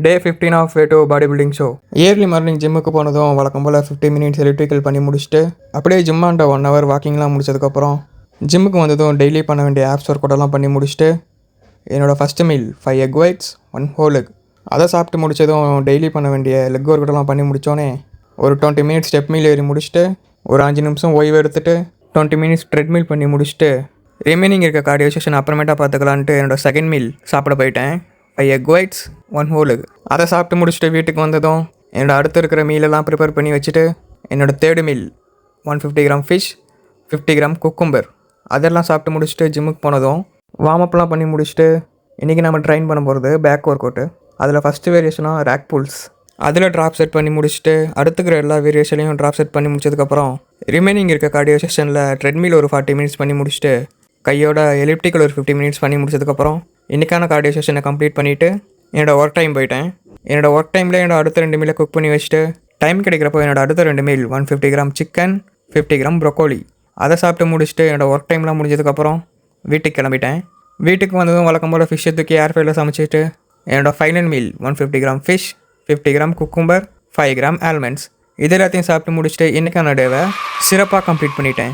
Day 15 of Way to Body Building Show. Early morning ஜிம்முக்கு போனதும் வழக்கம் போல் 50 minutes எலக்ட்ரிக்கல் பண்ணி முடிச்சுட்டு அப்படியே ஜிம்மாண்ட 1 hour வாக்கிங்லாம் முடிச்சதுக்கப்புறம் ஜிம்முக்கு வந்ததும் டெய்லி பண்ண வேண்டிய ஆப்ஸ் ஒர்க் அவுட்லாம் பண்ணி முடிச்சுட்டு என்னோடய first meal 5 egg whites 1 whole egg அதை சாப்பிட்டு முடித்ததும் டெய்லி பண்ண வேண்டிய லெக் ஒர்க் அவுட்லாம் பண்ணி முடித்தோன்னே ஒரு 20 minutes ஸ்டெப் மீல் ஏறி முடிச்சுட்டு ஒரு 5 நிமிஷம் ஓய்வு எடுத்துகிட்டு 20 minutes ட்ரெட்மில் பண்ணி முடிச்சுட்டு ரிமைனிங் இருக்க கார்டியோ செஷன் அப்புறமேட்டா பார்த்துக்கலான்ட்டு என்னோடய செகண்ட் மீல் சாப்பிட போயிட்டேன். 5 egg whites 1 whole egg அதை சாப்பிட்டு முடிச்சுட்டு வீட்டுக்கு வந்ததும் என்னோடய அடுத்து இருக்கிற மீலெல்லாம் ப்ரிப்பேர் பண்ணி வச்சுட்டு என்னோடய third meal 150 gram fish 50 gram cucumber அதெல்லாம் சாப்பிட்டு முடிச்சுட்டு ஜிம்முக்கு போனதும் வார்ம்அப்லாம் பண்ணி முடிச்சுட்டு இன்றைக்கி நம்ம ட்ரைன் பண்ண போகிறது பேக் ஒர்க் அவுட்டு. அதில் ஃபஸ்ட்டு வேரியேஷனாக ரேக் புல்ஸ் அதில் ட்ராப் செட் பண்ணி முடிச்சுட்டு அடுத்துக்கிற எல்லா வேரியேஷன்லையும் ட்ராப் செட் பண்ணி முடிச்சதுக்கப்புறம் ரிமைனிங் இருக்க கார்டியோ செஷனில் ட்ரெட்மில் ஒரு 40 minutes பண்ணி முடிச்சுட்டு கையோட எலிப்டிக்கல் ஒரு 50 minutes பண்ணி முடிச்சதுக்கப்புறம் இன்றைக்கான கார்டியோ செஷனை கம்ப்ளீட் பண்ணிவிட்டு என்னோடய ஒர்க் டைம் போயிட்டேன். என்னோடய ஒர்க் டைமில் என்னோட அடுத்த 2 மீலை குக் பண்ணி வச்சுட்டு டைம் கிடைக்கிறப்போ என்னோடய அடுத்த 2 meal 150 gram chicken 50 gram broccoli அதை சாப்பிட்டு முடிச்சுட்டு என்னோடய ஒர்க் டைம்லாம் முடிஞ்சதுக்கப்புறம் வீட்டுக்கு கிளம்பிட்டேன். வீட்டுக்கு வந்ததும் வழக்கம் போல் ஃபிஷ்ஷை தூக்கி ஏர் ஃப்ரையில் சமைச்சிட்டு என்னோடய final meal 150 gram fish 50 gram cucumber 5 gram almonds இது எல்லாத்தையும் சாப்பிட்டு முடிச்சுட்டு இன்றைக்கான டேவை சிறப்பாக கம்ப்ளீட் பண்ணிட்டேன்.